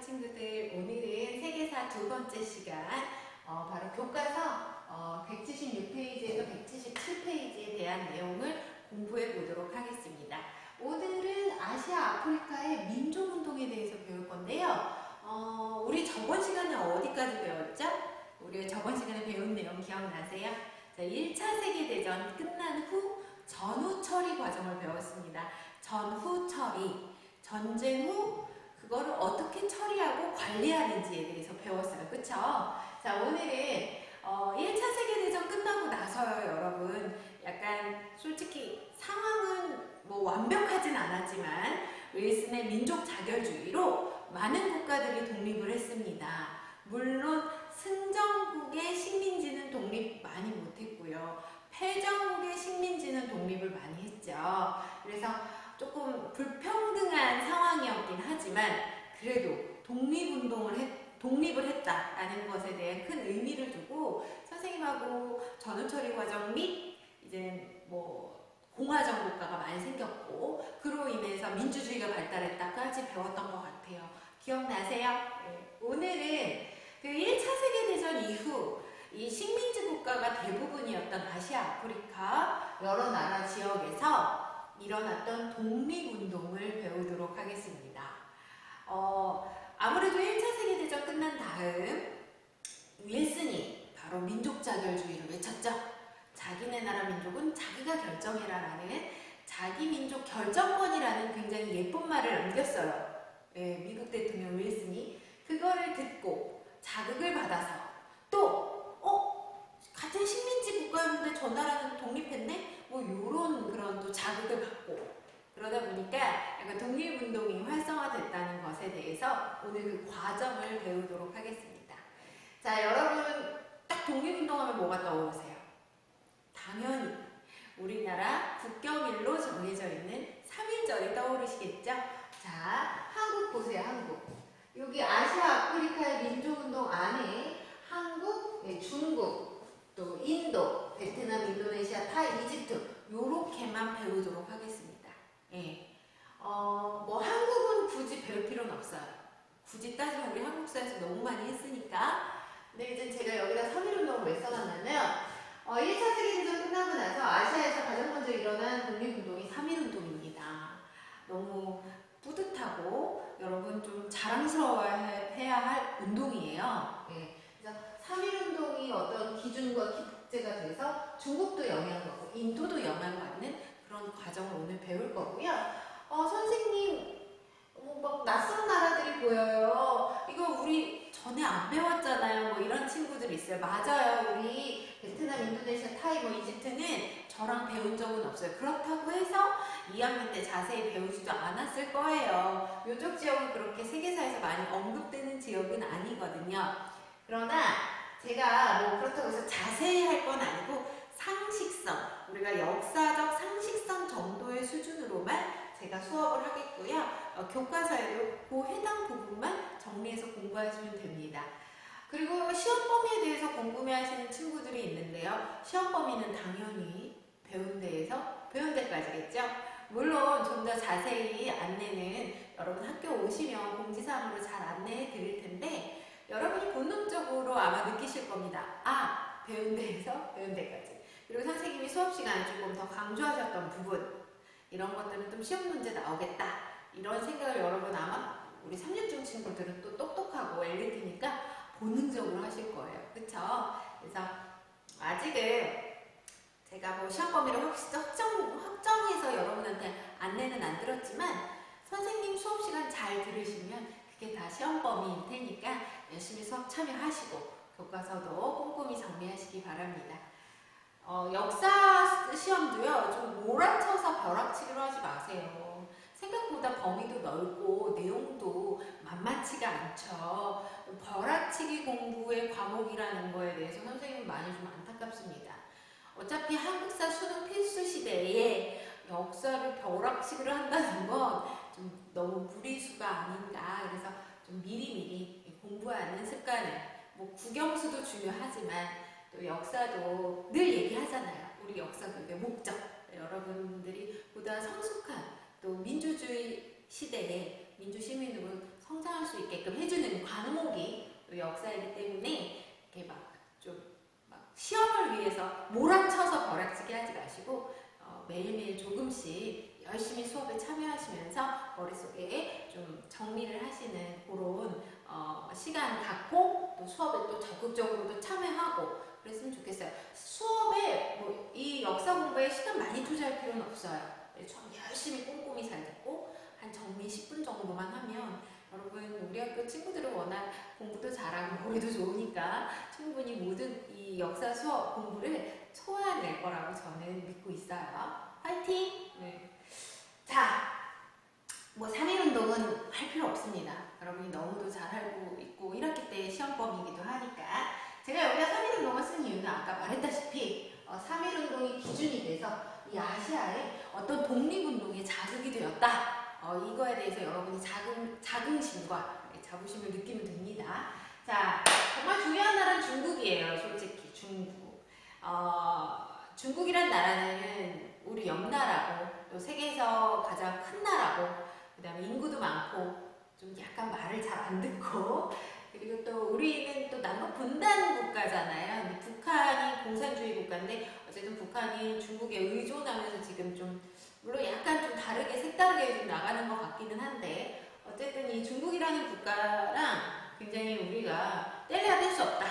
친구들, 오늘은 세계사 두 번째 시간 바로 교과서 176페이지에서 177페이지에 대한 내용을 공부해 보도록 하겠습니다. 오늘은 아시아 아프리카의 민족운동에 대해서 배울 건데요. 우리 저번 시간에 어디까지 배웠죠? 우리 저번 시간에 배운 내용 기억나세요? 자, 1차 세계대전 끝난 후 전후 처리 과정을 배웠습니다. 전후 처리, 전쟁 후 그거를 어떻게 처리하고 관리하는지에 대해서 배웠어요. 그쵸? 자, 오늘은 1차 세계대전 끝나고 나서요, 여러분. 약간 솔직히 상황은 뭐 완벽하진 않았지만 윌슨의 민족 자결주의로 많은 국가들이 독립을 했습니다. 물론 승전국의 식민지는 독립 많이 못했고요. 패전국의 식민지는 독립을 많이 했죠. 그래서 조금 불평등한 상황이었긴 하지만 그래도 독립을 했다라는 것에 대한 큰 의미를 두고 선생님하고 전후처리 과정 및 이제 뭐 공화정 국가가 많이 생겼고 그로 인해서 민주주의가 발달했다까지 배웠던 것 같아요. 기억나세요? 네. 오늘은 그 1차 세계대전 이후 이 식민지 국가가 대부분이었던 아시아 아프리카 여러 나라 지역에서 일어났던 독립운동을 배우도록 하겠습니다. 아무래도 1차 세계대전 끝난 다음 윌슨이 바로 민족자결주의를 외쳤죠. 자기네 나라 민족은 자기가 결정해라라는 자기 민족 결정권이라는 굉장히 예쁜 말을 남겼어요. 네, 미국 대통령 윌슨이 그거를 듣고 자극을 받아서 또 같은 식민지 국가였는데 저 나라는 독립했네? 뭐 요런 그런 또 자극을 받고 그러다 보니까 약간 독립운동이 활성화됐다는 것에 대해서 오늘 그 과정을 배우도록 하겠습니다. 자, 여러분 딱 독립운동하면 뭐가 떠오르세요? 당연히 우리나라 국경일로 정해져 있는 3.1절이 떠오르시겠죠? 자, 한국 보세요, 한국. 여기 아시아 아프리카의 민족운동 안에 한국, 중국, 또 인도, 베트남, 인도네시아, 타이, 이집트 요렇게만 배우도록 하겠습니다. 예. 뭐 한국은 굳이 배울 필요는 없어요. 굳이 따지면 우리 한국사에서 너무 많이 했으니까. 근데 이제 제가 여기다 3.1운동을 왜 써놨냐면 1차 세계대전 끝나고 나서 아시아에서 가장 먼저 일어난 독립운동이 3.1운동입니다. 너무 뿌듯하고 여러분 좀 자랑스러워해야 할 운동이에요. 예. 그래서 3.1운동이 어떤 기준과 기폭제가 돼서 중국도 영향받고 인도도 영향받는 그런 과정을 오늘 배울 거고요. 선생님 막 낯선 나라들이 보여요. 이거 우리 전에 안 배웠잖아요. 뭐 이런 친구들이 있어요. 맞아요. 우리 베트남, 인도네시아, 타이, 뭐 이집트는 저랑 배운 적은 없어요. 그렇다고 해서 2학년 때 자세히 배우지도 않았을 거예요. 요쪽 지역은 그렇게 세계사에서 많이 언급되는 지역은 아니거든요. 그러나 제가 뭐 그렇다고 해서 자세히 할 건 아니고 상식성, 우리가 역사적 상식성 정도의 수준으로만 제가 수업을 하겠고요. 교과서에도 그 해당 부분만 정리해서 공부하시면 됩니다. 그리고 시험 범위에 대해서 궁금해하시는 친구들이 있는데요. 시험 범위는 당연히 배운 데까지겠죠. 물론 좀 더 자세히 안내는 여러분 학교 오시면 공지사항으로 잘 안내해 드릴 텐데 여러분이 본능적으로 아마 느끼실 겁니다. 배운 데에서 배운 데까지. 그리고 선생님이 수업 시간에 조금 더 강조하셨던 부분 이런 것들은 좀 시험 문제 나오겠다. 이런 생각을 여러분 아마 우리 3.6중 친구들은 또 똑똑하고 엘리트니까 본능적으로 하실 거예요. 그쵸? 그래서 아직은 제가 뭐 시험 범위를 확정해서 여러분한테 안내는 안 들었지만 선생님 수업 시간 잘 들으시면 그게 다 시험 범위일 테니까 열심히 수업 참여하시고 교과서도 꼼꼼히 정리하시기 바랍니다. 역사 시험도요, 좀 몰아쳐서 벼락치기로 하지 마세요. 생각보다 범위도 넓고 내용도 만만치가 않죠. 벼락치기 공부의 과목이라는 거에 대해서 선생님은 많이 좀 안타깝습니다. 어차피 한국사 수능 필수 시대에 역사를 벼락치기로 한다는 건 좀 너무 무리수가 아닌가. 그래서 좀 미리미리 공부하는 습관을, 뭐 국영수도 중요하지만 또 역사도 늘 얘기하잖아요. 우리 역사 교육의 목적. 여러분들이 보다 성숙한 또 민주주의 시대에 민주시민으로 성장할 수 있게끔 해주는 관목이 또 역사이기 때문에 이렇게 막 좀 막 시험을 위해서 몰아쳐서 벼락치기 하지 마시고 매일매일 조금씩 열심히 수업에 참여하시면서 머릿속에 좀 정리를 하시는 그런 시간 갖고 또 수업에 또 적극적으로도 참여하고 그랬으면 좋겠어요. 수업에 뭐 이 역사 공부에 시간 많이 투자할 필요는 없어요. 좀 열심히 꼼꼼히 잘 듣고 한 정리 10분 정도만 하면 여러분 우리 학교 친구들은 워낙 공부도 잘하고 머리도 좋으니까 충분히 모든 이 역사 수업 공부를 소화해낼 거라고 저는 믿고 있어요. 화이팅! 네. 자, 뭐 3일 운동은 할 필요 없습니다. 여러분이 너무도 잘 알고 있고 1학기 때 시험범이기도 하니까 제가 여기다 3일 운동을 쓴 이유는 아까 말했다시피 3일 운동이 기준이 돼서 이 아시아의 어떤 독립운동에 자극이 되었다. 이거에 대해서 여러분이 자긍심과 자부심을 느끼면 됩니다. 자, 정말 중요한 나라는 중국이에요. 솔직히 중국. 중국이란 나라는 우리 옆나라고 또 세계에서 가장 큰 나라고 그 다음에 인구도 많고 좀 약간 말을 잘 안 듣고 그리고 또 우리는 또 남북 분단 국가잖아요. 근데 북한이 공산주의 국가인데 어쨌든 북한이 중국에 의존하면서 지금 좀 물론 약간 좀 다르게 색다르게 좀 나가는 것 같기는 한데 어쨌든 이 중국이라는 국가랑 굉장히 우리가 뗄래야 뗄 수 없다.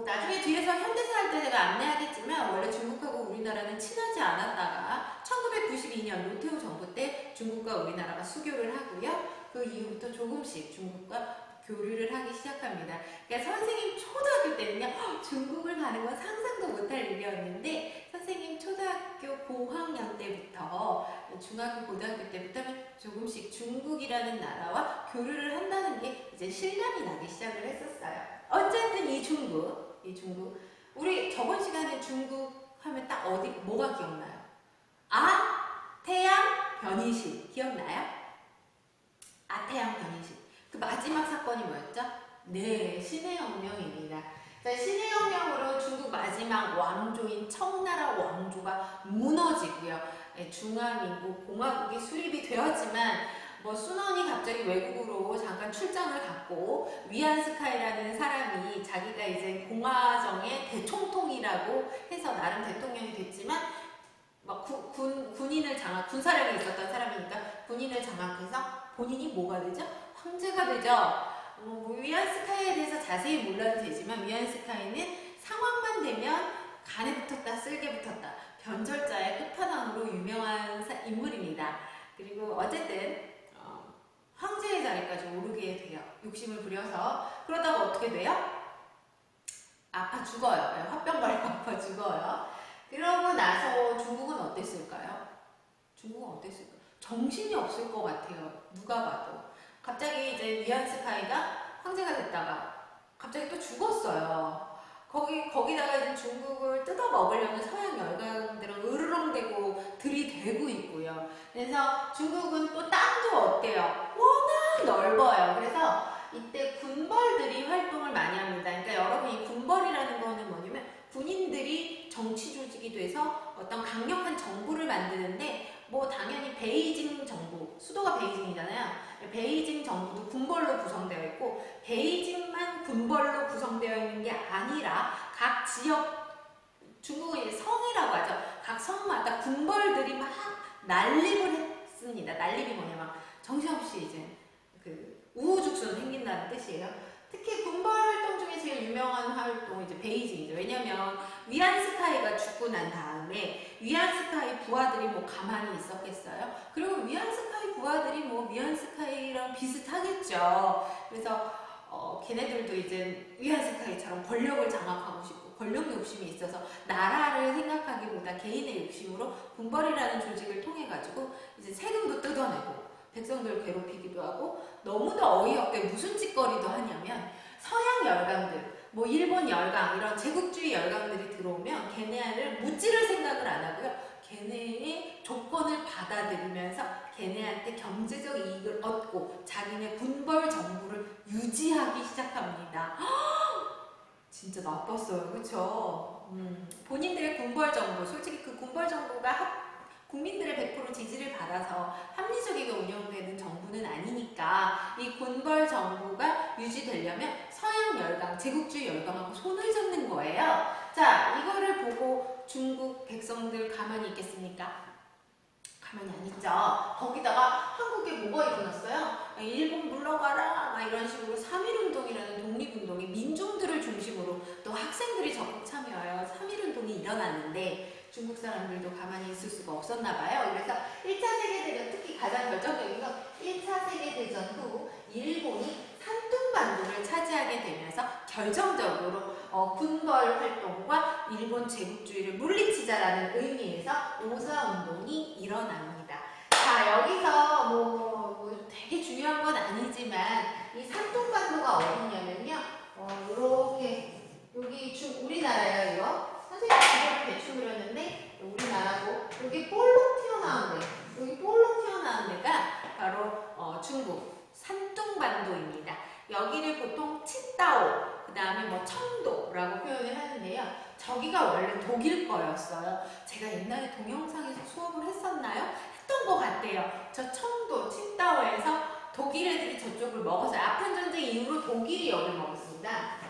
나중에 뒤에서 현대사 할 때 제가 안내하겠지만 원래 중국하고 우리나라는 친하지 않았다가 1992년 노태우 정부 때 중국과 우리나라가 수교를 하고요. 그 이후부터 조금씩 중국과 교류를 하기 시작합니다. 그러니까 선생님 초등학교 때는요. 중국을 가는 건 상상도 못할 일이었는데 선생님 초등학교 고학년 때부터 중학교 고등학교 때부터 조금씩 중국이라는 나라와 교류를 한다는 게 이제 실감이 나기 시작을 했었어요. 어쨌든 이 중국 우리 저번 시간에 중국 하면 딱 어디 뭐가 기억나요? 태양 변이식 기억나요? 태양 변이식 그 마지막 사건이 뭐였죠? 네, 신해혁명입니다. 신해혁명으로 중국 마지막 왕조인 청나라 왕조가 무너지고요. 중화민국 공화국이 수립이 되었지만 뭐 순원이 갑자기 외국으로 잠깐 출장을 갔고 위안스카이라는 사람이 자기가 이제 공화정의 대총통이라고 해서 나름 대통령이 됐지만 막 군인을 군사력이 있었던 사람이니까 군인을 장악해서 본인이 뭐가 되죠? 황제가 되죠. 위안스카이에 대해서 자세히 몰라도 되지만 위안스카이는 상황만 되면 간에 붙었다 쓸개 붙었다 변절자의 끝판왕으로 유명한 인물입니다. 그리고 어쨌든 황제의 자리까지 오르게 돼요. 욕심을 부려서. 그러다가 어떻게 돼요? 아파 죽어요. 화병 걸고 아파 죽어요. 그러고 나서 중국은 어땠을까요? 중국은 어땠을까요? 정신이 없을 것 같아요. 누가 봐도. 갑자기 이제 위안스카이가 황제가 됐다가 갑자기 또 죽었어요. 거기다가 이제 중국을 뜯어 먹으려는 서양 열강들은 으르렁대고 들이대고 있고요. 그래서 중국은 또 땅도 어때요? 워낙 넓어요. 그래서 이때 군벌들이 활동을 많이 합니다. 그러니까 여러분 이 군벌이라는 거는 뭐냐면 군인들이 정치 조직이 돼서 어떤 강력한 정부를 만드는데 뭐 당연히 베이징 정부, 수도가 베이징이잖아요. 베이징 정부도 군벌로 구성되어 있고 베이징만 군벌로 구성되어 있는 게 아니라 각 지역, 중국은 이제 성이라고 하죠. 각 성마다 군벌들이 막 난립을 했습니다. 난립이 뭐냐면 정신없이 이제 그 우후죽순 생긴다는 뜻이에요. 특히 군벌 활동 중에 제일 유명한 활동은 이제 베이징이죠. 왜냐면 위안스카이가 죽고 난 다음에 위안스카이 부하들이 뭐 가만히 있었겠어요? 그리고 위안스카이 부하들이 뭐 위안스카이랑 비슷하겠죠. 그래서 걔네들도 이제 위안스카이처럼 권력을 장악하고 싶고 권력 욕심이 있어서 나라를 생각하기보다 개인의 욕심으로 군벌이라는 조직을 통해 가지고 이제 세금도 뜯어내고 백성들을 괴롭히기도 하고 너무도 어이없게 무슨 짓거리도 하냐면 서양 열강들, 뭐 일본 열강 이런 제국주의 열강들이 들어오면 걔네를 무찌를 생각을 안 하고요. 걔네의 조건을 받아들이면서 걔네한테 경제적 이익을 얻고 자기네 군벌 정부를 유지하기 시작합니다. 진짜 나빴어요. 그쵸? 본인들의 군벌 정부, 솔직히 그 군벌 정부가 국민들의 100% 지지를 받아서 합리적이게 운영되는 정부는 아니니까 이 군벌 정부가 유지되려면 서양 열강, 제국주의 열강하고 손을 잡는 거예요. 자, 이거를 보고 중국 백성들 가만히 있겠습니까? 가만히 안 있죠. 거기다가 한국에 뭐가 일어났어요? 일본 물러가라 막 이런 식으로 3.1운동이라는 독립운동이 민중들을 중심으로 또 학생들이 적극 참여해요. 3.1운동이 일어났는데 중국 사람들도 가만히 있을 수가 없었나 봐요. 그래서 1차 세계대전, 특히 가장 결정적인 건 1차 세계대전 후 일본이 산둥반도를 차지하게 되면서 결정적으로 군벌 활동과 일본 제국주의를 물리치자라는 의미에서 오사운동이 일어납니다. 자, 여기서 뭐 되게 중요한 건 아니지만 이 산둥반도가 어디냐면요. 이렇게 여기 우리나라예요. 이거 선생님이 이걸 대충 그렸는데 우리나라고 여기 볼록 튀어나온 데, 여기 볼록 튀어나온 데가 바로 중국 산둥반도입니다. 여기를 보통 칭다오, 그 다음에 뭐 청도라고 표현을 하는데요. 저기가 원래 독일 거였어요. 제가 옛날에 동영상에서 수업을 했었나요? 했던 것 같아요. 저 청도, 칭다오에서 독일 애들이 저쪽을 먹었어요. 아프간전쟁 이후로 독일이 여기를 먹었습니다.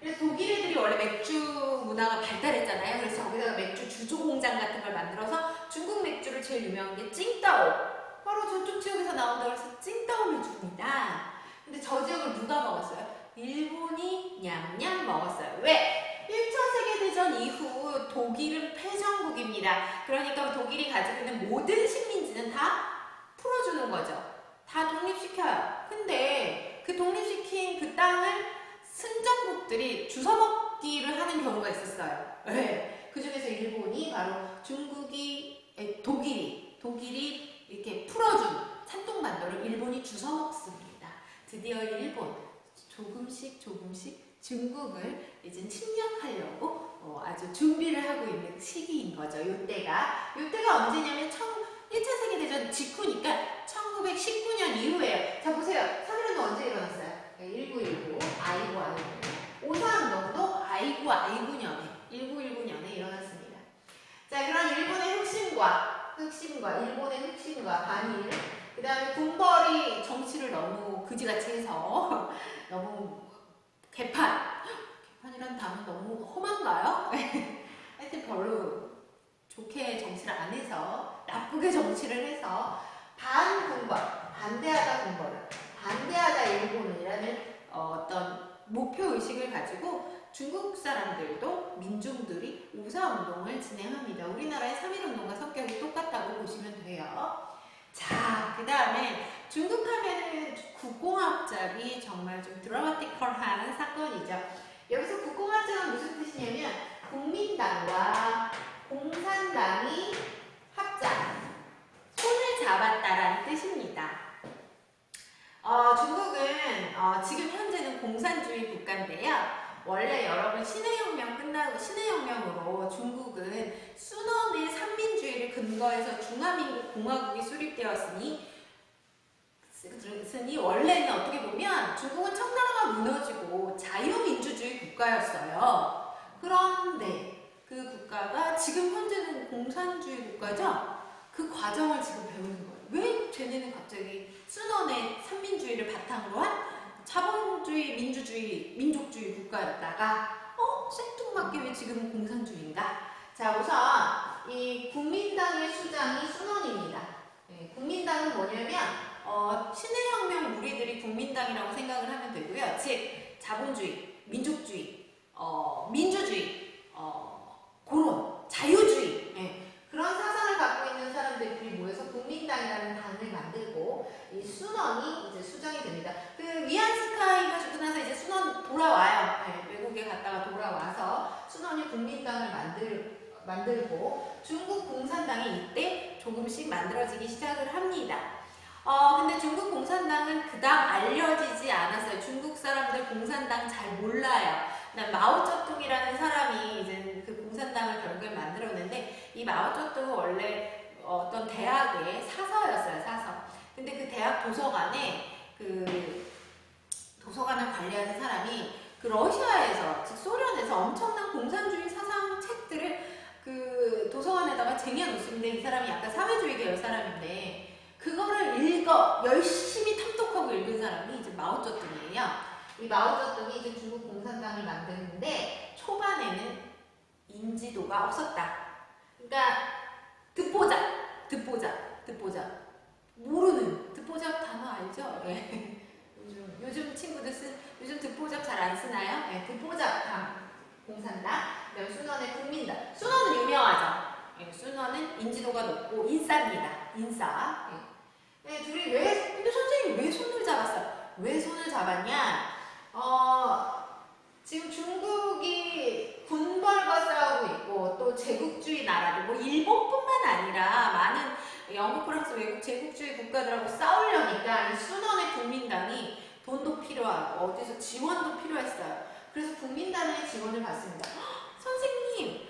그래서 독일 애들이 원래 맥주 문화가 발달했잖아요. 그래서 거기다가 맥주 주조 공장 같은 걸 만들어서 중국 맥주를 제일 유명한 게 칭다오. 바로 저쪽 지역에서 나온다고 해서 칭다오 맥주입니다. 근데 저 지역을 누가 먹었어요? 일본이 냠냠 먹었어요. 왜? 1차 세계대전 이후 독일은 패전국입니다. 그러니까 독일이 가지고 있는 모든 식민지는 다 풀어주는 거죠. 다 독립시켜요. 근데 그 독립시킨 그 땅을 승전국들이 주워먹기를 하는 경우가 있었어요. 네. 그 중에서 일본이 바로 독일이 이렇게 풀어준 산둥반도를 일본이 주워먹습니다. 드디어 일본 조금씩 중국을 이제 침략하려고 아주 준비를 하고 있는 시기인 거죠. 요때가 언제냐면 1차 세계대전 직후니까 1919년 이후에요. 자, 보세요. 3.1운동 언제 일어났어요? 1919, 아이고. 오사운동도 아이고 년에, 1919년에 일어났습니다. 자, 그런 일본의 흑심과 일본의 흑심과 반일, 그 다음에 군벌이 정치를 너무 그지같이 해서 너무 개판이라는 단어 너무 험한가요? 하여튼 별로 좋게 정치를 안 해서 나쁘게 정치를 해서 반대하다 일본이라는 어떤 목표 의식을 가지고 중국 사람들도 민중들이 오사운동을 진행합니다. 우리나라의 3.1운동과 성격이 똑같다고 보시면 돼요. 자, 그 다음에 중국 하면은 국공합작이 정말 좀 드라마티컬한 사건이죠. 여기서 국공합작은 무슨 뜻이냐면 국민당과 공산당이 합작, 손을 잡았다라는 뜻입니다. 중국은 지금 현재는 공산주의 국가인데요. 원래 여러분 신해혁명 끝나고 신해혁명으로 중국은 순원의 삼민주의를 근거해서 중화민국 공화국이 수립되었으니 원래는 어떻게 보면 중국은 청나라가 무너지고 자유민주주의 국가였어요. 그런데 그 국가가 지금 현재는 공산주의 국가죠? 그 과정을 지금 배우는 거예요. 왜 쟤네는 갑자기 순원의 삼민주의를 바탕으로 한 자본주의, 민족주의 국가였다가 생뚱맞게 왜 지금은 공산주의인가? 자, 우선 이 국민당의 수장이 순원입니다. 네, 국민당은 뭐냐면 신해혁명 무리들이 국민당이라고 생각을 하면 되고요. 즉 자본주의, 민족주의, 민주주의, 고론, 자유주의, 네. 그런 사상을 갖고 있는 사람들이 모여서 국민당이라는 당을 만들고 이 순원이 이제 수장이 됩니다. 그 위안스카이가 죽고 나서 이제 순원 돌아와요. 네, 외국에 갔다가 돌아와서 순원이 국민당을 만들고 중국 공산당이 이때 조금씩 만들어지기 시작을 합니다. 근데 중국 공산당은 그다음 알려지지 않았어요. 중국 사람들 공산당 잘 몰라요. 마오쩌둥이라는 사람이 이제 그 공산당을 결국에 만들었는데 이 마오쩌둥은 원래 어떤 대학의 사서였어요. 사서. 근데 그 대학 도서관에 도서관을 관리하는 사람이 그 러시아에서 즉 소련에서 엄청난 공산주의 사상 책들을 그 도서관에다가 쟁여놓습니다. 이 사람이 약간 사회주의 계열 사람인데 그거를 열심히 탐독하고 읽은 사람이 이제 마오쩌둥이에요. 이 마오쩌둥이 이제 중국 공산당을 만드는데 초반에는 인지도가 없었다. 그러니까 듣보잡 모르는 듣보잡 단어 알죠? 예. 요즘 친구들 요즘 듣보잡 잘 안 쓰나요? 예, 듣보잡 공산당. 그다음 순원의 국민당. 순원은 유명하죠. 예, 순원은 인지도가 높고 인싸입니다. 인싸. 예. 예, 둘이 근데 선생님 왜 손을 잡았어요? 왜 손을 잡았냐? 지금 중국이 군벌과 싸우고 있고 또 제국주의 나라들, 뭐 일본뿐만 아니라 많은 영국, 프랑스, 외국 제국주의 국가들하고 싸우려니까 이 순원의 국민당이 돈도 필요하고 어디서 지원도 필요했어요. 그래서 국민당의 지원을 받습니다. 선생님,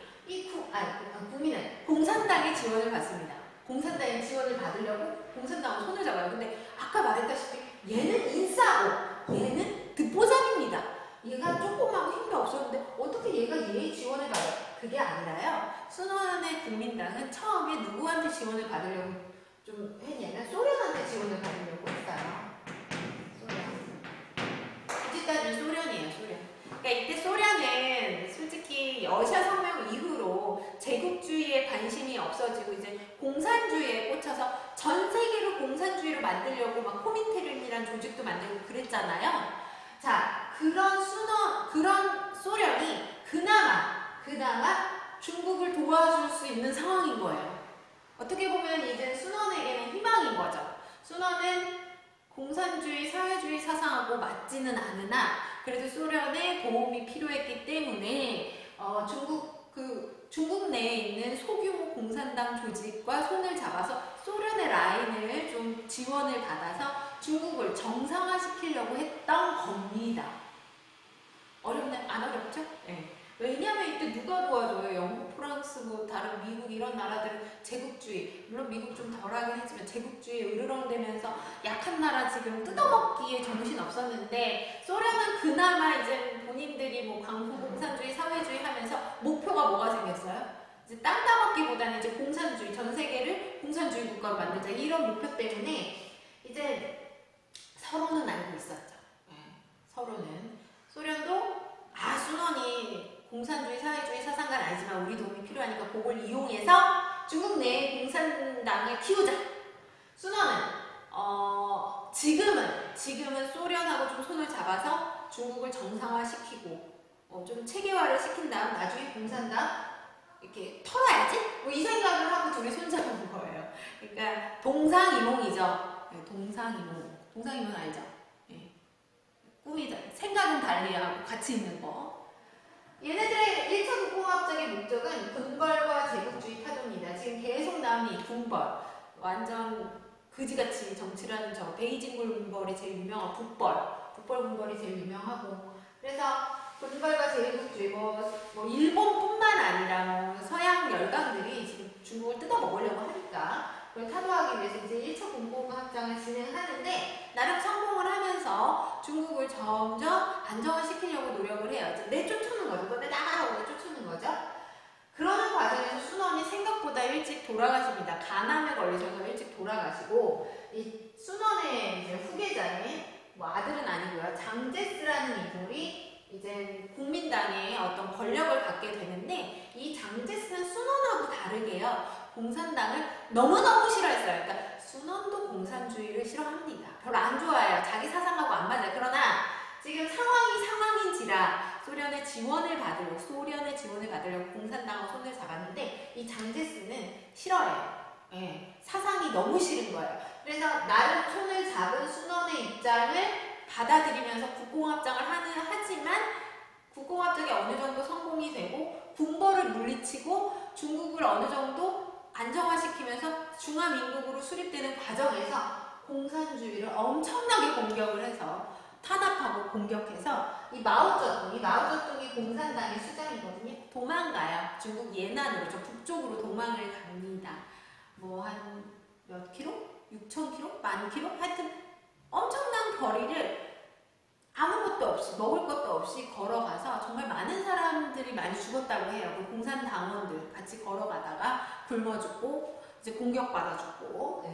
국민은 공산당의 지원을 받습니다. 공산당의 지원을 받으려고 공산당은 손을 잡아요. 근데 아까 말했다시피 얘는 인싸고 얘는 듣보잡입니다. 얘가 조그맣고 힘도 없었는데 어떻게 얘가 얘의 지원을 받아요? 그게 아니라요. 순원의 국민당은 처음에 누구한테 지원을 받으려고 좀 했냐면 소련한테 지원을 받으려고 했어요. 굳이 따지면 소련이에요. 소련. 그러니까 이때 소련은 솔직히 러시아 성명 이후로 제국주의에 관심이 없어지고 이제 공산주의에 꽂혀서 전 세계로 공산주의를 만들려고 막 코민테른이라는 조직도 만들고 그랬잖아요. 자, 그런 소련이 그나마 중국을 도와줄 수 있는 상황인 거예요. 어떻게 보면 이제 순원에게는 희망인 거죠. 순원은 공산주의, 사회주의 사상하고 맞지는 않으나 그래도 소련의 도움이 필요했기 때문에 중국 내에 있는 소규모 공산당 조직과 손을 잡아서 소련의 라인을 좀 지원을 받아서 중국을 정상화시키려고 했던 겁니다. 어렵나요? 안 어렵죠? 네. 왜냐하면 이때 누가 도와줘요? 영국, 프랑스, 뭐 다른 미국 이런 나라들은 제국주의, 물론 미국 좀 덜하긴 했지만 제국주의에 으르렁대면서 약한 나라 지금 뜯어먹기에 정신 없었는데 소련은 그나마 이제 본인들이 뭐 광부 공산주의, 사회주의 하면서 목표가 뭐가 생겼어요? 이제 땅 따먹기보다는 이제 공산주의, 전 세계를 공산주의 국가로 만들자 이런 목표 때문에 이제 서로는 알고 있었죠. 네. 서로는 소련도 순원이 공산주의, 사회주의 사상가는 아니지만 우리 도움이 필요하니까 그걸 이용해서 중국 내에 공산당을 키우자. 순원은 지금은 소련하고 좀 손을 잡아서 중국을 정상화시키고 좀 체계화를 시킨 다음 나중에 공산당 이렇게 털어야지? 뭐 이 생각을 하고 둘이 손잡은 거예요. 그러니까 동상이몽이죠. 네, 동상이몽 알죠? 네. 꿈이다. 생각은 달리하고 같이 있는 거. 얘네들의 1차 국공합작의 목적은 군벌과 제국주의 타도입니다. 지금 계속 나오는 이 군벌, 완전 그지같이 정치를 하는 베이징 군벌이 제일 유명하고 북벌 군벌이 제일 유명하고 그래서 군벌과 제국주의, 뭐 일본뿐만 아니라 뭐 서양 열강들이 지금 중국을 뜯어먹으려고 하니까 그걸 타도하기 위해서 이제 1차 군공합작을 진행하는데 나름 성공을 하면서 중국을 점점 안정화시키려고 노력을 해요. 내쫓는 거죠. 너 나가라고 내쫓는 거죠. 그러는 과정에서 순원이 생각보다 일찍 돌아가십니다. 간암에 걸리셔서 일찍 돌아가시고 이 순원의 이제 후계자인 뭐 아들은 아니고요. 장제스라는 인물이 이제 국민당의 어떤 권력을 갖게 되는데 이 장제스는 순원하고 다르게요. 공산당을 너무너무 싫어했어요. 그러니까 순원도 공산주의를 싫어합니다. 별로 안 좋아해요. 자기 사상하고 안 맞아요. 그러나 지금 상황인지라 소련의 지원을 받으려고 공산당하고 손을 잡았는데 이 장제스는 싫어해요. 네, 사상이 너무 싫은 거예요. 그래서 나름 손을 잡은 순원의 입장을 받아들이면서 국공합작을 하지만 국공합작이 어느 정도 성공이 되고 군벌을 물리치고 중국을 어느 정도 안정화시키면서 중화민국으로 수립되는 과정에서 공산주의를 엄청나게 공격을 해서 탄압하고 공격해서 이 마오쩌둥이 공산당의 수장이거든요. 도망가요. 중국 예난으로 북쪽으로 도망을 갑니다. 뭐 한 몇 킬로? 6,000 킬로? 10,000 킬로? 하여튼 엄청난 거리를 아무것도 없이 먹을 것도 없이 걸어가서 정말 많은 사람들이 많이 죽었다고 해요. 그 공산당원들 같이 걸어가다가 굶어 죽고 이제 공격받아 죽고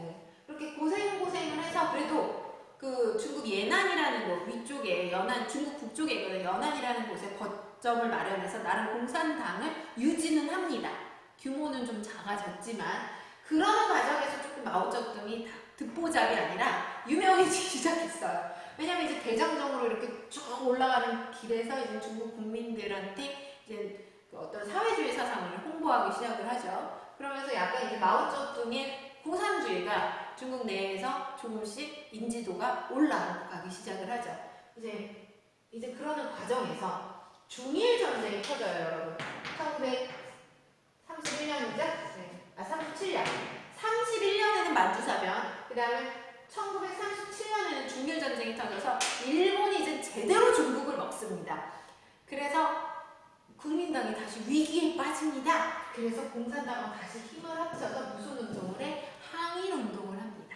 그렇게 고생을 해서 그래도 그 중국 예난이라는 곳 위쪽에 중국 북쪽에 있거든. 연안이라는 곳에 거점을 마련해서 나름 공산당을 유지는 합니다. 규모는 좀 작아졌지만 그런 과정에서 조금 마오쩌둥이 듣보잡이 아니라 유명해지기 시작했어요. 왜냐면 이제 대장정으로 이렇게 쭉 올라가는 길에서 이제 중국 국민들한테 이제 어떤 사회주의 사상을 홍보하기 시작을 하죠. 그러면서 약간 이제 마오쩌둥의 공산주의가 중국 내에서 조금씩 인지도가 올라가기 시작을 하죠. 이제 그러는 과정에서 중일 전쟁이 터져요, 여러분. 1931년이죠? 네. 37년. 31년에는 만주사변, 그 다음에 1937년에는 중일전쟁이 터져서 일본이 이제 제대로 중국을 먹습니다. 그래서 국민당이 다시 위기에 빠집니다. 그래서 공산당은 다시 힘을 합쳐서 무슨 운동을 해? 항일운동을 합니다.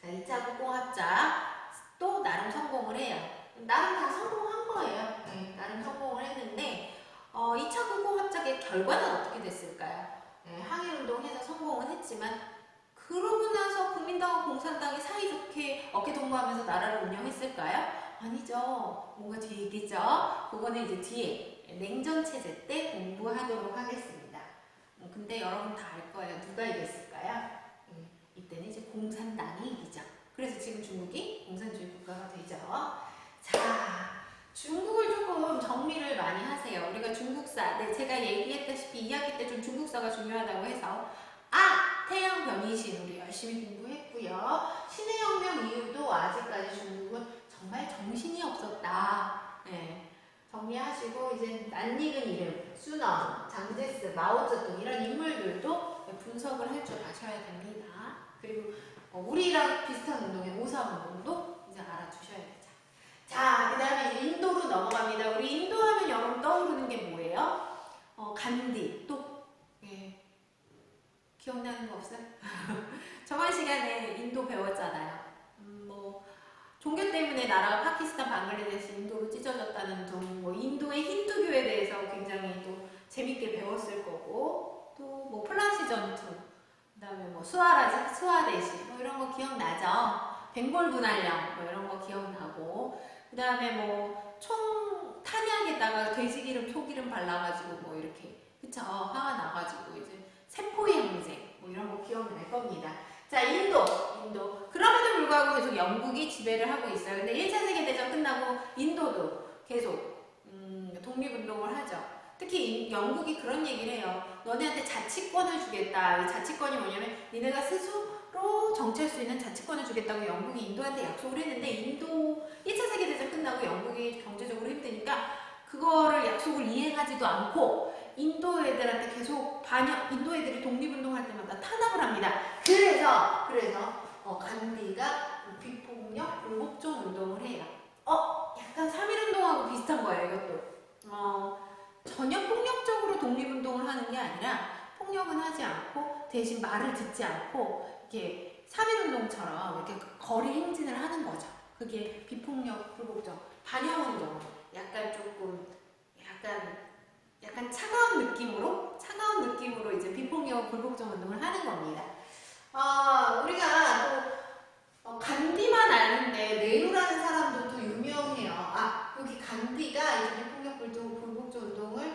자, 2차 국공합작도 나름 성공을 해요. 나름 다 성공한 거예요. 네, 나름 성공을 했는데 2차 국공합작의 결과는 어떻게 됐을까요? 네, 항일운동해서 성공은 했지만 그러고 나서 국민당과 공산당이 사이좋게 어깨동무하면서 나라를 운영했을까요? 아니죠. 뭔가 뒤에 있겠죠. 그거는 이제 뒤에 냉전 체제 때 공부하도록 하겠습니다. 근데 여러분 다 알 거예요. 누가 이겼을까요? 이때는 이제 공산당이 이기죠. 그래서 지금 중국이 공산주의 국가가 되죠. 자, 중국을 조금 정리를 많이 하세요. 우리가 중국사, 제가 얘기했다시피 2학기 때 좀 중국사가 중요하다고 해서 태양 변이신 우리 열심히 공부했고요. 신의 혁명 이후도 아직까지 중국은 정말 정신이 없었다. 네. 정리하시고 이제 낯익은 이름, 순원, 장제스, 마오쩌둥 이런 인물들도 분석을 할 줄 아셔야 됩니다. 그리고 우리랑 비슷한 운동의 오삼운동도 이제 알아두셔야 되죠. 자, 그 다음에 이제 인도로 넘어갑니다. 우리 인도 하면 여러분 떠오르는 게 뭐예요? 간디, 또 기억나는 거 없어요? 저번 시간에 인도 배웠잖아요. 종교 때문에 나라가 파키스탄, 방글라데시, 인도로 찢어졌다는 등, 인도의 힌두교에 대해서 굉장히 또 재밌게 배웠을 거고, 또 플라시 전투, 그 다음에 스와데시, 이런 거 기억나죠? 벵골 분할령, 이런 거 기억나고, 그 다음에 총 탄약에다가 돼지기름, 소기름 발라가지고 이렇게, 그쵸? 화가 나가지고 이제 세포의 항쟁, 이런 거 기억날 겁니다. 자, 인도. 그럼에도 불구하고 계속 영국이 지배를 하고 있어요. 근데 1차 세계대전 끝나고 인도도 계속 독립운동을 하죠. 특히 영국이 그런 얘기를 해요. 너네한테 자치권을 주겠다. 이 자치권이 뭐냐면 니네가 스스로 정치할 수 있는 자치권을 주겠다고 영국이 인도한테 약속을 했는데 인도 1차 세계대전 끝나고 영국이 경제적으로 힘드니까 그거를 약속을 이행하지도 않고 인도 애들한테 계속 인도 애들이 독립운동할 때마다 탄압을 합니다. 그래서 간디가 비폭력 불복종 운동을 해요. 약간 3.1운동하고 비슷한 거예요, 이것도. 전혀 폭력적으로 독립운동을 하는 게 아니라 폭력은 하지 않고 대신 말을 듣지 않고 이렇게 3.1운동처럼 이렇게 거리 행진을 하는 거죠. 그게 비폭력 불복종. 반영운동. 약간 차가운 느낌으로 이제 비폭력 불복종 운동을 하는 겁니다. 우리가 또 간디만 아는데 네루라는 사람도 또 유명해요. 여기 간디가 이제 비폭력 불복종 운동을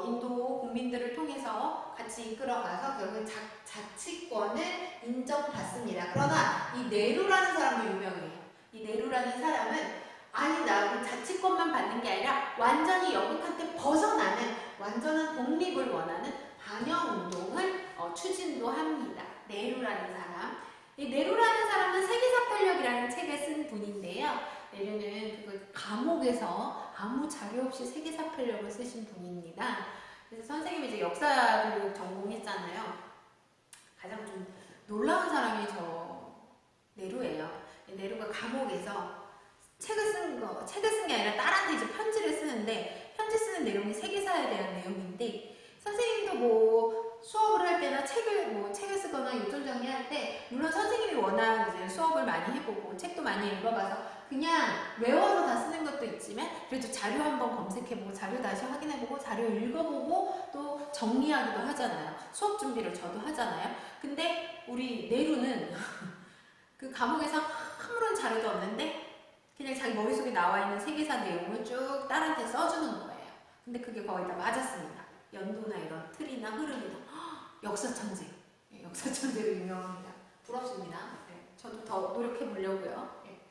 인도 국민들을 통해서 같이 이끌어가서 결국 자치권을 인정받습니다. 그러나 이 네루라는 사람도 유명해요. 이 네루라는 사람은 아니다, 자치권만 받는 게 아니라 완전히 영국한테 벗어나는 완전한 독립을 원하는 반영운동을 추진도 합니다. 네루라는 사람. 이 네루라는 사람은 세계사편력이라는 책을 쓴 분인데요. 네루는 그 감옥에서 아무 자료 없이 세계사편력을 쓰신 분입니다. 그래서 선생님이 이제 역사를 전공했잖아요. 가장 좀 놀라운 사람이 네루예요. 네루가 감옥에서 책을 쓴 게 아니라 딸한테 이제 편지를 쓰는데 편지 쓰는 내용이 세계사에 대한 내용인데 선생님도 수업을 할 때나 책을 쓰거나 요점 정리할 때 물론 선생님이 워낙 이제 수업을 많이 해보고 책도 많이 읽어봐서 그냥 외워서 다 쓰는 것도 있지만 그래도 자료 한번 검색해보고 자료 다시 확인해보고 자료 읽어보고 또 정리하기도 하잖아요. 수업 준비를 저도 하잖아요. 근데 우리 내루는 그 과목에서 아무런 자료도 없는데 그냥 자기 머릿속에 나와 있는 세계사 내용을 쭉 딸한테 써주는 거예요. 근데 그게 거의 다 맞았습니다. 연도나 이런 틀이나 흐름이나 역사 천재. 네, 역사 천재로 유명합니다. 부럽습니다. 네, 저도 더 노력해 보려고요. 네.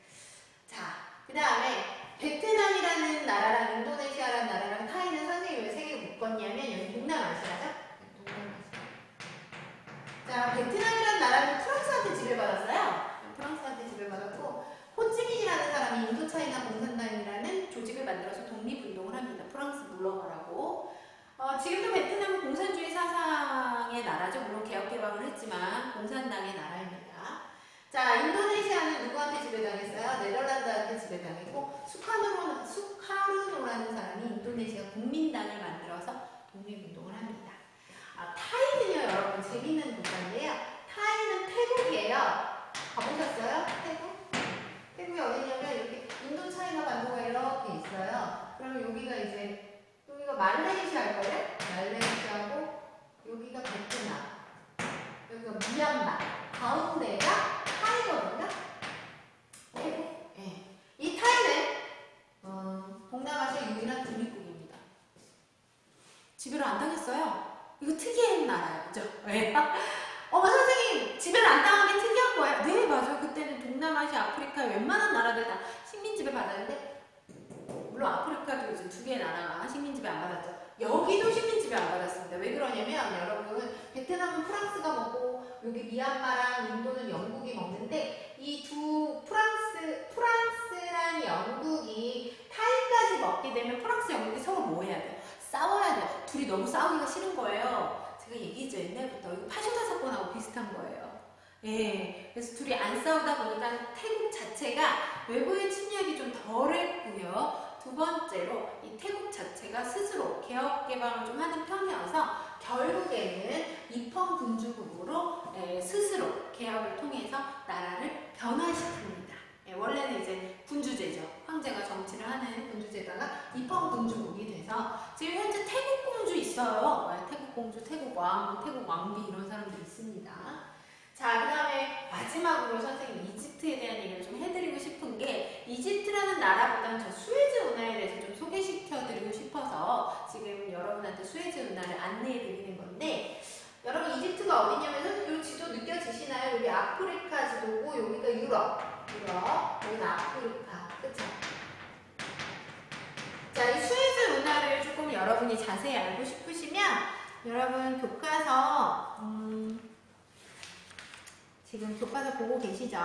자, 그 다음에 베트남이라는 나라랑 인도네시아라는 나라랑 타이는 선생님이 왜 세 개를 묶었냐면 여기 동남아시아죠? 자, 베트남이라는 나라는 프랑스한테 지배받았어요. 프랑스한테 지배받았고 호찌민이라는 사람이 인도차이나 공산당이라는 조직을 만들어서 독립운동을 합니다. 프랑스 물러가라고. 지금도 베트남은 공산주의 사상의 나라죠. 물론 개혁개방을 했지만 공산당의 나라입니다. 자, 인도네시아는 누구한테 지배당했어요? 네덜란드한테 지배당했고 수카르노라는 사람이 인도네시아 국민당을 만들어서 독립운동을 합니다. 타이는요, 여러분 재밌는 국가인데요. 타이는 태국이에요. 가보셨어요? 태국? 태국이 어디냐면 이렇게 인도 차이나 반도가 이렇게 있어요. 그러면 여기가 말레이시아일 거예요? 말레이시아고 여기가 베트남, 여기가 미얀마, 가운데가 타이거든요. 태국. 네. 이 타이는 동남아시아 유일한 독립국입니다. 지배를 안 당했어요. 이거 특이한 나라예요, 그죠? 네. 선생님, 지배를 안 당한 게 특이한 거예요? 네, 맞아요. 그때는 동남아시아, 아프리카 웬만한 나라들 다 식민지배 받았는데, 물론 아프리카도 이제 두 개의 나라가 식민지배 안 받았죠. 여기도 식민지배 안 받았습니다. 왜 그러냐면, 여러분, 베트남은 프랑스가 먹고, 여기 미얀마랑 인도는 영국이 먹는데, 이 두 프랑스랑 영국이 타이까지 먹게 되면 프랑스, 영국이 서로 뭐 해야 돼요? 싸워야 돼요. 둘이 너무 싸우기가 싫은 거예요. 제가 얘기했죠, 옛날부터. 이거 파쇼다 사건하고 비슷한 거예요. 예. 그래서 둘이 안 싸우다 보니까 태국 자체가 외부의 침략이 좀 덜했고요. 두 번째로 이 태국 자체가 스스로 개혁 개방을 좀 하는 편이어서 결국에는 이펑 군주국으로 스스로 개혁을 통해서 나라를 변화시킵니다. 원래는 이제 군주제죠. 황제가 정치를 하는 군주제다가 이펑 군주국이 돼서 지금 현재 태국 공주 있어요. 태국 공주, 태국 왕, 태국 왕비 이런 사람도 있습니다. 자, 그 다음에 마지막으로 선생님 이집트에 대한 얘기를 좀 해드리고 싶은 게 이집트라는 나라보다는 저 수에즈 운하에 대해서 좀 소개시켜드리고 싶어서 지금 여러분한테 수에즈 운하를 안내해드리는 건데 여러분 이집트가 어디냐면 이 지도 느껴지시나요? 여기 아프리카 지도고 여기가 유럽, 여기는 아프리카, 그쵸? 자, 이 수에즈 운하를 조금 여러분이 자세히 알고 싶으시면 여러분 교과서 지금 교과서 보고 계시죠?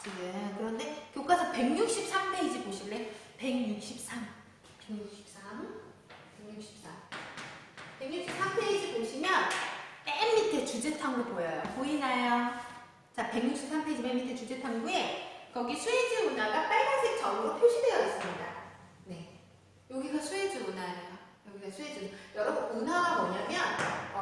지금 그런데 교과서 163페이지 보실래? 163페이지 보시면 맨 밑에 주제탐구 보여요. 보이나요? 자, 163페이지 맨 밑에 주제탐구에 거기 수에즈 운하가 빨간색 점으로 표시되어 있습니다. 네, 여기가 수에즈 운하예요. 여기가 수에즈 운하. 여러분 운하가 뭐냐면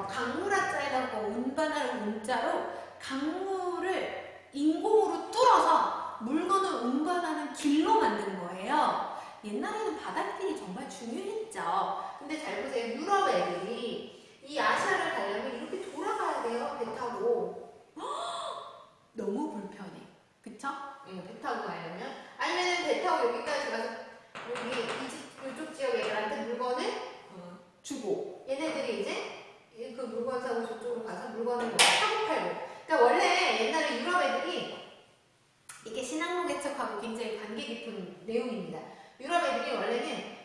강물하자에다가 운반할 운자로 강물을 인공으로 뚫어서 물건을 운반하는 길로 만든 거예요. 옛날에는 바닷길이 정말 중요했죠. 근데 잘 보세요. 유럽 애들이 이 아시아를 가려면 이렇게 돌아가야 돼요. 배 타고. 너무 불편해. 그쵸? 배 타고 가려면. 아니면 배 타고 여기까지 가서 여기 이쪽 지역 애들한테 물건을 주고 얘네들이 이제 그 물건 사고 저쪽으로 가서 물건을 사고 팔고. 그러니까 원래 옛날에 유럽 애들이 이게 신앙로 개척하고 굉장히 관계 깊은 내용입니다. 유럽 애들이 원래는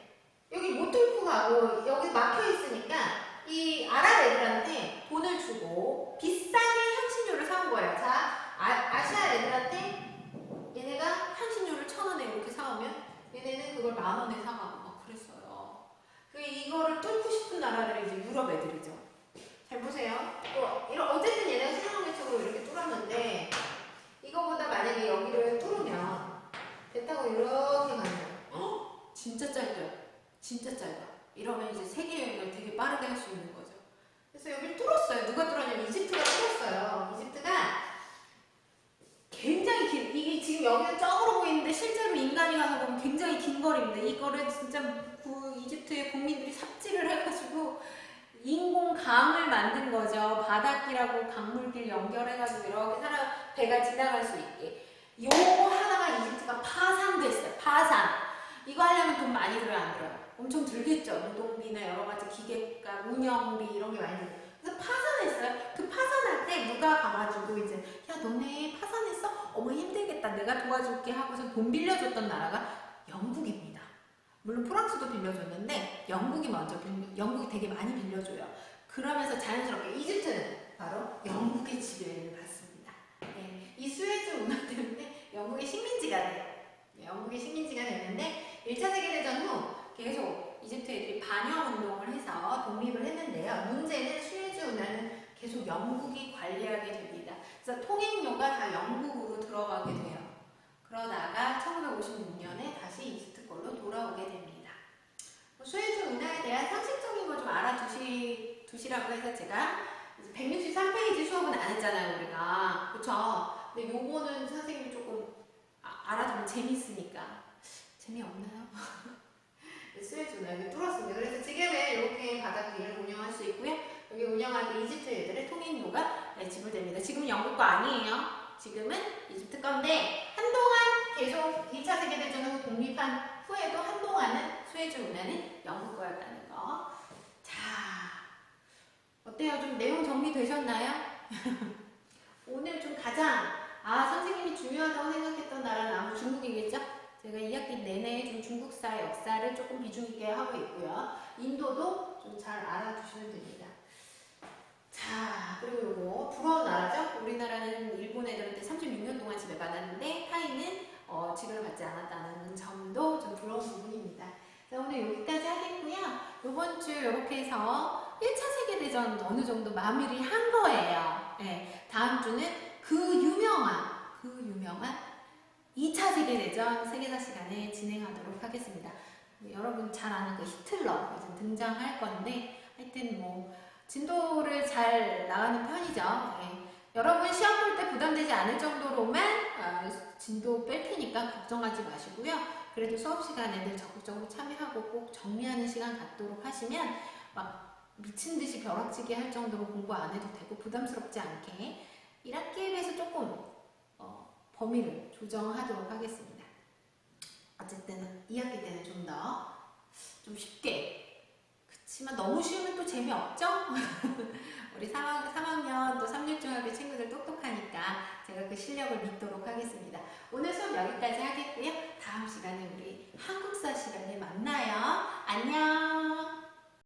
여기 못 뚫고 가고 여기 막혀 있으니까 이 아랍 애들한테 돈을 주고 비싸게 향신료를 사온 거예요. 자, 아시아 애들한테 얘네가 향신료를 1,000원에 이렇게 사오면 얘네는 그걸 10,000원에 사가고 막 그랬어요. 이거를 뚫고 싶은 나라들이 이제 유럽 애들이죠. 잘 보세요. 어쨌든 얘네가 신앙로 개척으로 이렇게 뚫었는데 이거보다 만약에 여기를 뚫으면 배 타고 이렇게 가는 거예요. 진짜 짧아요. 진짜 짧아. 이러면 이제 세계 여행을 되게 빠르게 할 수 있는 거죠. 그래서 여기를 뚫었어요. 누가 뚫었냐면 이집트가 뚫었어요. 이집트가 굉장히 이게 지금 여기는 점으로 보이는데 실제로 인간이 가서 보면 굉장히 긴 거리입니다. 이거를 진짜 이집트의 국민들이 삽질을 해가지고 인공강을 만든 거죠. 바닷길하고 강물길 연결해가지고 이렇게 배가 지나갈 수 있게. 요거 하나가 이집트가 파산됐어요. 파산. 이거 하려면 돈 많이 들어요, 안 들어요? 엄청 들겠죠. 노동비나 여러 가지 기계가, 운영비 이런 게 많이 들어요. 그래서 파산했어요. 그 파산할 때 누가 가가지고 이제 야 너네 파산했어? 어머 힘들겠다. 내가 도와줄게 하고서 돈 빌려줬던 나라가 영국입니다. 물론 프랑스도 빌려줬는데 영국이 영국이 되게 많이 빌려줘요. 그러면서 자연스럽게 이집트는 바로 영국의 지배를 받습니다. 네, 이 수에즈 운하 때문에 영국의 식민지가 돼요. 네, 영국의 식민지가 됐는데 1차 세계대전 후 계속 이집트 애들이 반영 운동을 해서 독립을 했는데요. 문제는 수에즈 운하는 계속 영국이 관리하게 됩니다. 그래서 통행료가 다 영국으로 들어가게 돼요. 그러다가 1956년에 다시 이집트 걸로 돌아오게 됩니다. 수에즈 운하에 대한 상식적인 거 좀 알아두시라고 해서 제가 163페이지 수업은 안 했잖아요, 우리가. 그쵸? 근데 요거는 선생님이 조금 알아두면 재밌으니까. 재미없나요? 수에즈 운하를 뚫었습니다. 그래서 지금은 이렇게 바닷길을 운영할 수 있고요. 여기 운영할 때 이집트 애들의 통행료가 지불됩니다. 지금은 영국 거 아니에요. 지금은 이집트 건데 한동안 계속 2차 세계대전 후 독립한 후에도 한동안은 수에즈 운하는 영국 거였다는 거. 자, 어때요? 좀 내용 정리되셨나요? 오늘 좀 가장 선생님이 중요하다고 생각했던 나라는 아마 중국이겠죠? 제가 2학기 내내 좀 중국사 역사를 조금 비중 있게 하고 있고요. 인도도 좀 잘 알아두시면 됩니다. 자, 그리고 요거 부러운 나라죠? 우리나라는 일본 애들한테 36년 동안 지배받았는데 타이는 지배를 받지 않았다는 점도 좀 부러운 부분입니다. 자, 오늘 여기까지 하겠고요. 이번 주 이렇게 해서 1차 세계대전 어느 정도 마무리 한 거예요. 네, 다음 주는 그 유명한 2차 세계대전 세계사 시간에 진행하도록 하겠습니다. 여러분 잘 아는 그 히틀러 이제 등장할 건데 하여튼 뭐 진도를 잘 나가는 편이죠. 네. 여러분 시험 볼 때 부담되지 않을 정도로만 진도 뺄 테니까 걱정하지 마시고요. 그래도 수업 시간에는 적극적으로 참여하고 꼭 정리하는 시간 갖도록 하시면 막 미친 듯이 벼락치기 할 정도로 공부 안 해도 되고 부담스럽지 않게 1학기에 비해서 조금 범위를 조정하도록 하겠습니다. 어쨌든 2학기 때는 좀 쉽게. 그치만 너무 쉬우면 또 재미없죠? 우리 3학년 또 3년 중학교 친구들 똑똑하니까 제가 그 실력을 믿도록 하겠습니다. 오늘 수업 여기까지 하겠고요. 다음 시간에 우리 한국사 시간